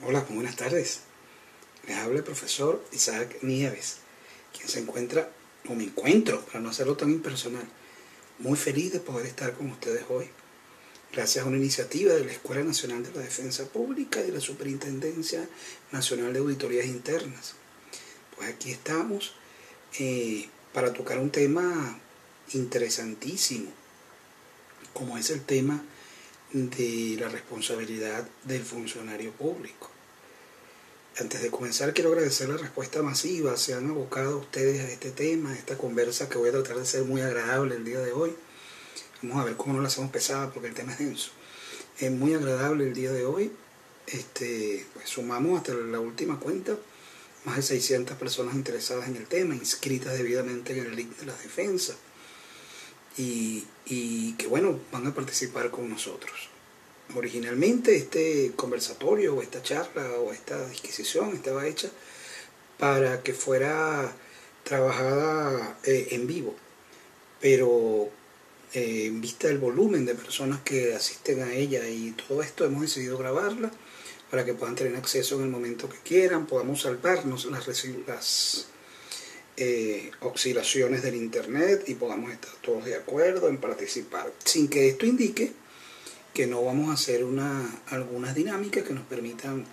Hola, muy buenas tardes. Les habla el profesor Isaac Nieves, quien se encuentra, o me encuentro, para no hacerlo tan impersonal, muy feliz de poder estar con ustedes hoy, gracias a una iniciativa de la Escuela Nacional de la Defensa Pública y de la Superintendencia Nacional de Auditorías Internas. Pues aquí estamos para tocar un tema interesantísimo, como es el tema de la responsabilidad del funcionario público. Antes de comenzar, quiero agradecer la respuesta masiva. Se han abocado ustedes a este tema, a esta conversa que voy a tratar de ser muy agradable el día de hoy. Vamos a ver cómo no la hacemos pesada porque el tema es denso. Es muy agradable el día de hoy. Pues sumamos hasta la última cuenta más de 600 personas interesadas en el tema, inscritas debidamente en el link de la defensa. Y que bueno, van a participar con nosotros. Originalmente este conversatorio o esta charla o esta disquisición estaba hecha para que fuera trabajada en vivo, pero en vista del volumen de personas que asisten a ella y todo esto, hemos decidido grabarla para que puedan tener acceso en el momento que quieran, podamos salvarnos las oscilaciones del internet y podamos estar todos de acuerdo en participar, sin que esto indique que no vamos a hacer algunas dinámicas que nos permitan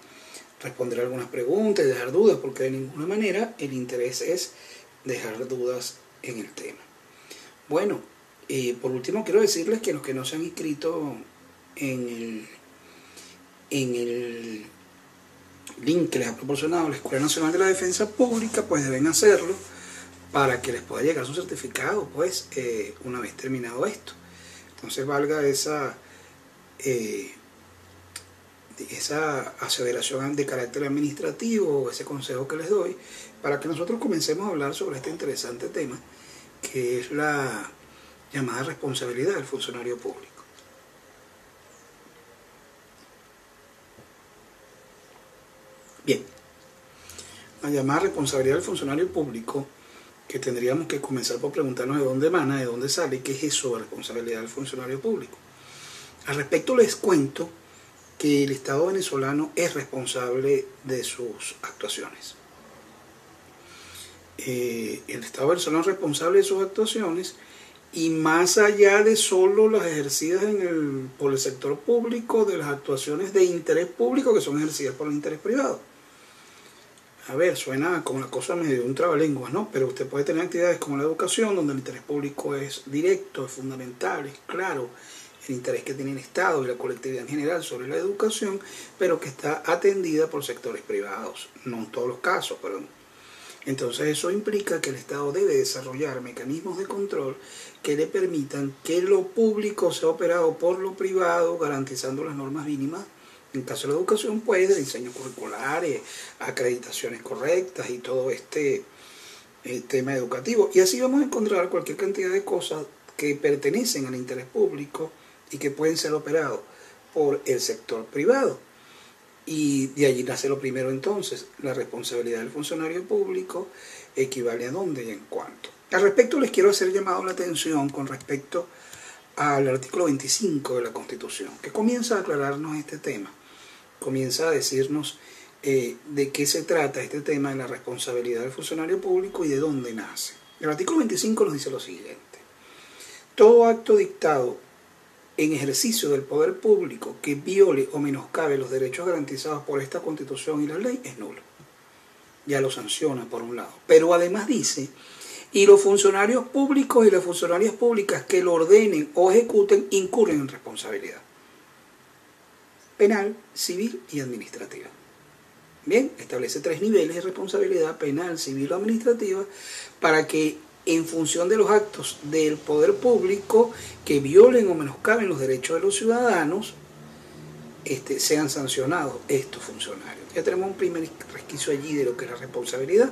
responder algunas preguntas y dejar dudas, porque de ninguna manera el interés es dejar dudas en el tema. Bueno, por último quiero decirles que los que no se han inscrito en el link que les ha proporcionado la Escuela Nacional de la Defensa Pública, pues deben hacerlo para que les pueda llegar su certificado, pues, una vez terminado esto. Entonces valga esa aseveración de carácter administrativo, ese consejo que les doy, para que nosotros comencemos a hablar sobre este interesante tema, que es la llamada responsabilidad del funcionario público. Bien, la llamada responsabilidad del funcionario público, que tendríamos que comenzar por preguntarnos de dónde emana, de dónde sale, qué es eso de responsabilidad del funcionario público. Al respecto les cuento que el Estado venezolano es responsable de sus actuaciones. El Estado venezolano es responsable de sus actuaciones y más allá de solo las ejercidas por el sector público, de las actuaciones de interés público que son ejercidas por el interés privado. A ver, suena como una cosa medio de un trabalenguas, ¿no? Pero usted puede tener actividades como la educación, donde el interés público es directo, es fundamental, es claro, el interés que tiene el Estado y la colectividad en general sobre la educación, pero que está atendida por sectores privados, no en todos los casos, perdón. Entonces eso implica que el Estado debe desarrollar mecanismos de control que le permitan que lo público sea operado por lo privado, garantizando las normas mínimas. En caso de la educación, pues, de diseños curriculares, acreditaciones correctas y todo este tema educativo. Y así vamos a encontrar cualquier cantidad de cosas que pertenecen al interés público y que pueden ser operados por el sector privado. Y de allí nace lo primero entonces, la responsabilidad del funcionario público equivale a dónde y en cuánto. Al respecto les quiero hacer llamado la atención con respecto al artículo 25 de la Constitución, que comienza a aclararnos este tema, comienza a decirnos de qué se trata este tema de la responsabilidad del funcionario público y de dónde nace. El artículo 25 nos dice lo siguiente: todo acto dictado en ejercicio del poder público que viole o menoscabe los derechos garantizados por esta Constitución y la ley es nulo. Ya lo sanciona por un lado. Pero además dice, y los funcionarios públicos y las funcionarias públicas que lo ordenen o ejecuten incurren en responsabilidad penal, civil y administrativa. Bien, establece 3 niveles de responsabilidad penal, civil o administrativa para que en función de los actos del poder público que violen o menoscaben los derechos de los ciudadanos, sean sancionados estos funcionarios. Ya tenemos un primer resquicio allí de lo que es la responsabilidad.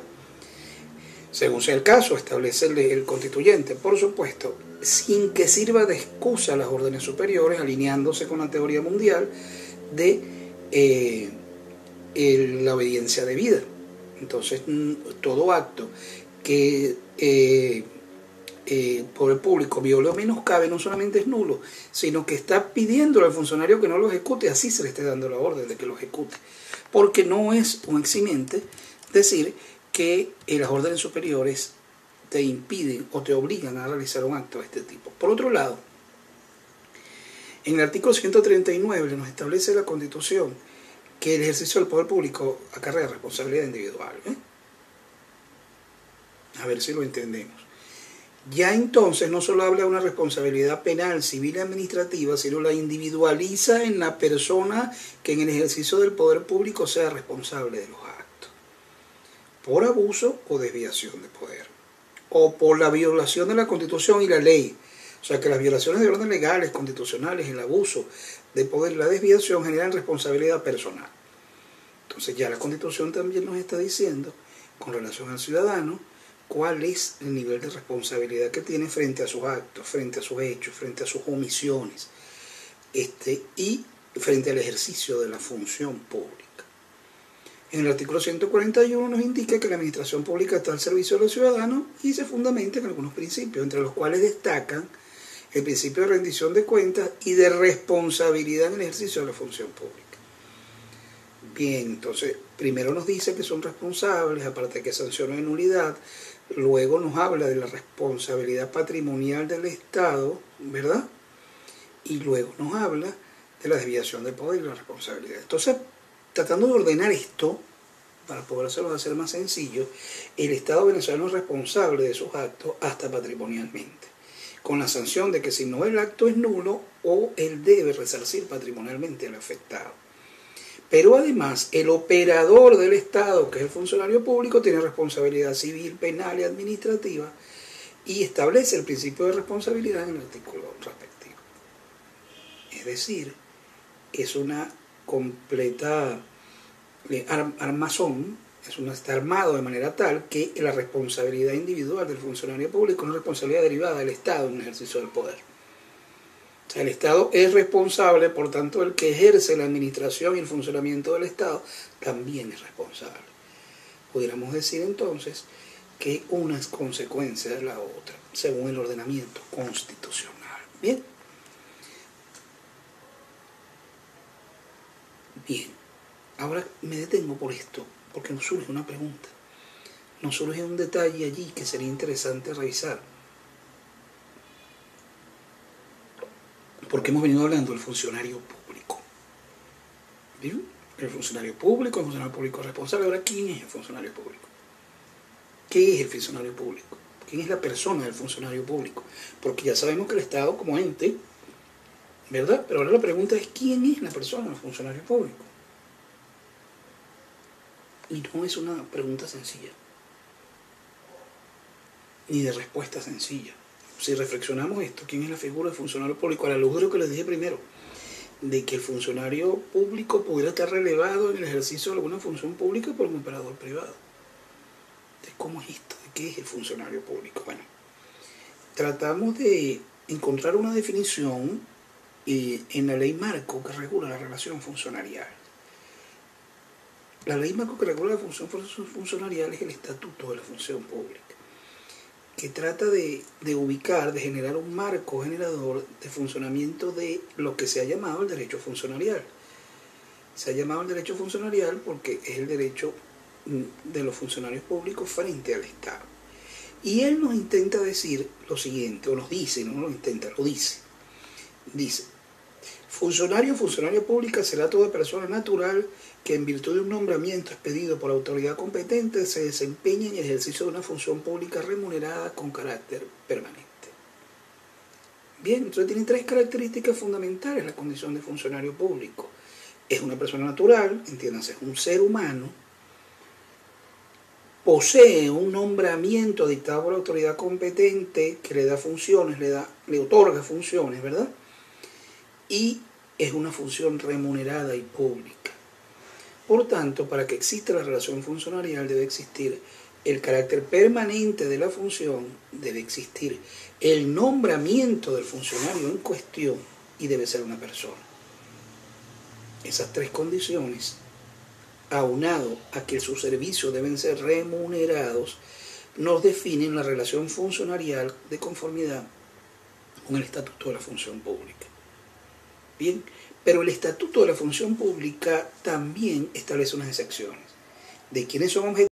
Según sea el caso, establece el constituyente, por supuesto, sin que sirva de excusa a las órdenes superiores, alineándose con la teoría mundial de la obediencia debida. Entonces, todo acto que poder público viole o menoscabe, no solamente es nulo, sino que está pidiendo al funcionario que no lo ejecute, así se le esté dando la orden de que lo ejecute. Porque no es un eximiente decir que las órdenes superiores te impiden o te obligan a realizar un acto de este tipo. Por otro lado, en el artículo 139 nos establece la Constitución que el ejercicio del poder público acarrea responsabilidad individual. A ver si lo entendemos. Ya entonces no solo habla de una responsabilidad penal, civil y administrativa, sino la individualiza en la persona que en el ejercicio del poder público sea responsable de los actos, por abuso o desviación de poder, o por la violación de la Constitución y la ley. O sea que las violaciones de órdenes legales, constitucionales, el abuso de poder y la desviación generan responsabilidad personal. Entonces ya la Constitución también nos está diciendo, con relación al ciudadano, cuál es el nivel de responsabilidad que tiene frente a sus actos, frente a sus hechos, frente a sus omisiones, y frente al ejercicio de la función pública. En el artículo 141 nos indica que la administración pública está al servicio de los ciudadanos y se fundamenta en algunos principios, entre los cuales destacan el principio de rendición de cuentas y de responsabilidad en el ejercicio de la función pública. Bien, entonces, primero nos dice que son responsables, aparte de que sancionan en nulidad, luego nos habla de la responsabilidad patrimonial del Estado, ¿verdad? Y luego nos habla de la desviación de poder y la responsabilidad. Entonces, tratando de ordenar esto, para poder hacer más sencillo, el Estado venezolano es responsable de sus actos hasta patrimonialmente, con la sanción de que si no el acto es nulo, o él debe resarcir patrimonialmente al afectado. Pero además, el operador del Estado, que es el funcionario público, tiene responsabilidad civil, penal y administrativa, y establece el principio de responsabilidad en el artículo respectivo. Es decir, es una completa armazón, está armado de manera tal que la responsabilidad individual del funcionario público es una responsabilidad derivada del Estado en el ejercicio del poder. O sea, el Estado es responsable, por tanto el que ejerce la administración y el funcionamiento del Estado también es responsable. Pudiéramos decir entonces que una es consecuencia de la otra, según el ordenamiento constitucional. Bien. Bien. Ahora me detengo por esto, porque nos surge una pregunta. Nos surge un detalle allí que sería interesante revisar. Porque hemos venido hablando del funcionario público. ¿Bien? El funcionario público responsable. Ahora, ¿quién es el funcionario público? ¿Qué es el funcionario público? ¿Quién es la persona del funcionario público? Porque ya sabemos que el Estado como ente, ¿verdad? Pero ahora la pregunta es, ¿quién es la persona del funcionario público? Y no es una pregunta sencilla, ni de respuesta sencilla. Si reflexionamos esto, ¿quién es la figura del funcionario público? A la luz de lo que les dije primero, de que el funcionario público pudiera estar relevado en el ejercicio de alguna función pública por un operador privado. Entonces, ¿cómo es esto? ¿De qué es el funcionario público? Bueno, tratamos de encontrar una definición en la ley marco que regula la relación funcionarial. La ley marco que regula la función funcionarial es el Estatuto de la Función Pública, que trata de ubicar, de generar un marco generador de funcionamiento de lo que se ha llamado el derecho funcionarial. Se ha llamado el derecho funcionarial porque es el derecho de los funcionarios públicos frente al Estado. Y él nos intenta decir lo siguiente, o nos dice, no lo intenta, lo dice. Dice, funcionaria pública será toda persona natural que en virtud de un nombramiento expedido por autoridad competente se desempeñe en el ejercicio de una función pública remunerada con carácter permanente. Bien, entonces tiene tres características fundamentales la condición de funcionario público. Es una persona natural, entiéndase, es un ser humano, posee un nombramiento dictado por la autoridad competente que le da funciones, le otorga funciones, ¿verdad? Y es una función remunerada y pública. Por tanto, para que exista la relación funcionarial debe existir el carácter permanente de la función, debe existir el nombramiento del funcionario en cuestión y debe ser una persona. Esas tres condiciones, aunado a que sus servicios deben ser remunerados, nos definen la relación funcionarial de conformidad con el Estatuto de la Función Pública. Bien, pero el Estatuto de la Función Pública también establece unas excepciones de quienes son objetivos